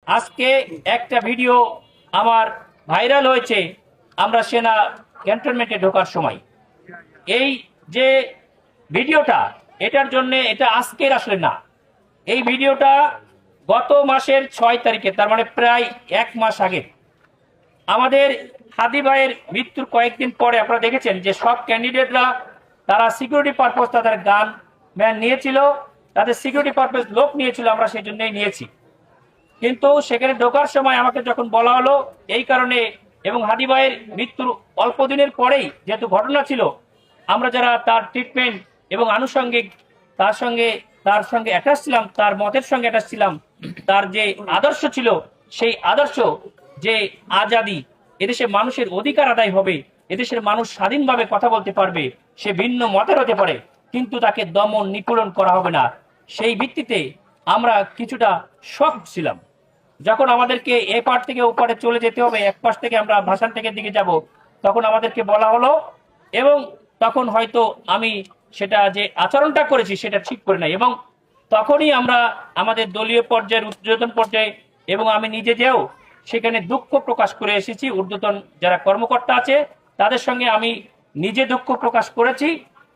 আজকে একটা ভিডিও আমার ভাইরাল হয়েছে, আমরা সেনা ক্যান্টনমেন্টে ঢোকার সময়। এই যে ভিডিওটা, এটার জন্য এটা আজকের আসলে না, এই ভিডিওটা গত মাসের 6 তারিখে, তার মানে প্রায় 1 মাস আগে। আমাদের হাদি ভাইয়ের মৃত্যুর কয়েকদিন পরে আপনারা দেখেছেন যে সব ক্যান্ডিডেটরা তারা সিকিউরিটি পারপাস তাদের গান ম্যান নিয়েছিল, তাদের সিকিউরিটি পারপাস লোক নিয়েছিল, আমরা সেই জন্যই নিয়েছি। কিন্তু সেখানে ঢোকার সময় আমাকে যখন বলা হলো এই কারণে, এবং হাদি ভাইয়ের মৃত্যুর অল্প দিনের পরেই যেহেতু ঘটনা ছিল, আমরা যারা তার ট্রিটমেন্ট এবং আনুষঙ্গিক তার সঙ্গে অ্যাটাচ ছিলাম, তার মতের সঙ্গে অ্যাটাচ ছিলাম, তার যে আদর্শ ছিল সেই আদর্শ যে আজাদি, এদেশে মানুষের অধিকার আদায় হবে, এদেশের মানুষ স্বাধীনভাবে কথা বলতে পারবে, সে ভিন্ন মতের হতে পারে কিন্তু তাকে দমন নিপীড়ন করা হবে না, সেই ভিত্তিতে আমরা কিছুটা শক ছিলাম। যখন আমাদেরকে এ পার থেকে ও পারে চলে যেতে হবে, এক পাশ থেকে আমরা ভাষণ থেকে দিকে যাব, তখন আমাদেরকে বলা হলো, এবং তখন হয়তো আমি সেটা যে আচরণটা করেছি সেটা ঠিক করে নাই, এবং তখনই আমরা আমাদের দলীয় পর্যায়ের ঊর্ধ্বতন পর্যায়ে এবং আমি নিজে যেও সেখানে দুঃখ প্রকাশ করে এসেছি। ঊর্ধ্বতন যারা কর্মকর্তা আছে তাদের সঙ্গে আমি নিজে দুঃখ প্রকাশ করেছি,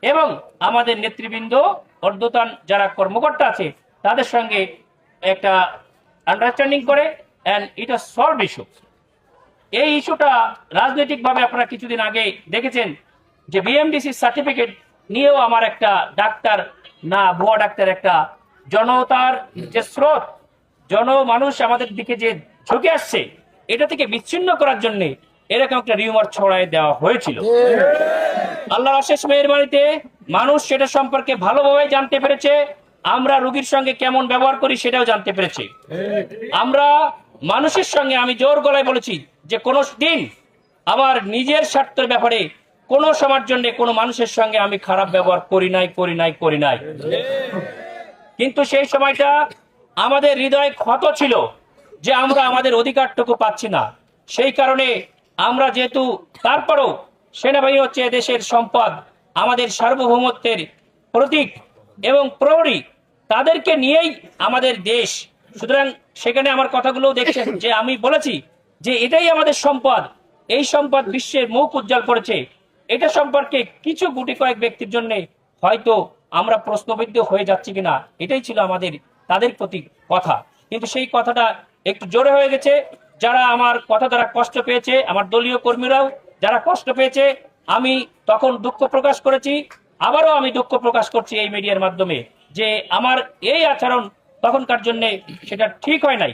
এবং আমাদের নেতৃবৃন্দ ঊর্ধ্বতন যারা কর্মকর্তা আছে তাদের সঙ্গে একটা আন্ডারস্ট্যান্ডিং করে এন্ড ইট সলভ ইস্যু। এই ইস্যুটা রাজনৈতিকভাবে আপনারা কিছুদিন আগে দেখেছেন যে বিএমডিসি সার্টিফিকেট নিয়েও আমার একটা ডাক্তার না ভুয়া ডাক্তার, একটা জনতার যে স্রোত, জনমানুষ আমাদের দিকে যে ঝুঁকে আসছে, এটা থেকে বিচ্ছিন্ন করার জন্য এরকম একটা রিউমার ছড়ায় দেওয়া হয়েছিল। আল্লাহর অশেষ মেহেরবানিতে মানুষ সেটা সম্পর্কে ভালোভাবে জানতে পেরেছে, আমরা রোগীর সঙ্গে কেমন ব্যবহার করি সেটাও জানতে পেরেছি। আমরা মানুষের সঙ্গে, আমি জোর গলায় বলেছি যে কোনো দিন আমার নিজের স্বার্থের ব্যাপারে কোনো সময়ের জন্য কোনো মানুষের সঙ্গে আমি খারাপ ব্যবহার করি নাই। কিন্তু সেই সময়টা আমাদের হৃদয় ক্ষত ছিল যে আমরা আমাদের অধিকারটুকু পাচ্ছি না। সেই কারণে আমরা যেহেতু, তারপরও সেনাবাহিনী হচ্ছে দেশের সম্পদ, আমাদের সার্বভৌমত্বের প্রতীক এবং প্রহরী, তাদেরকে নিয়েই আমাদের দেশ। সুতরাং সেখানে আমার কথাগুলো দেখছেন যে আমি বলেছি যে এটাই আমাদের সম্পদ, এই সম্পদ বিশ্বের মুখ উজ্জ্বল করেছে। এটা সম্পর্কে কিছু গুটি কয়েক ব্যক্তির জন্য হয়তো আমরা প্রশ্নবিদ্ধ হয়ে যাচ্ছি কিনা, এটাই ছিল আমাদের তাদের প্রতি কথা। কিন্তু সেই কথাটা একটু জোরে হয়ে গেছে। যারা আমার কথা দ্বারা কষ্ট পেয়েছে, আমার দলীয় কর্মীরাও যারা কষ্ট পেয়েছে, আমি তখন দুঃখ প্রকাশ করেছি, আবারও আমি দুঃখ প্রকাশ করছি এই মিডিয়ার মাধ্যমে যে আমার এই আচরণ তখনকার জন্য সেটা ঠিক হয় নাই।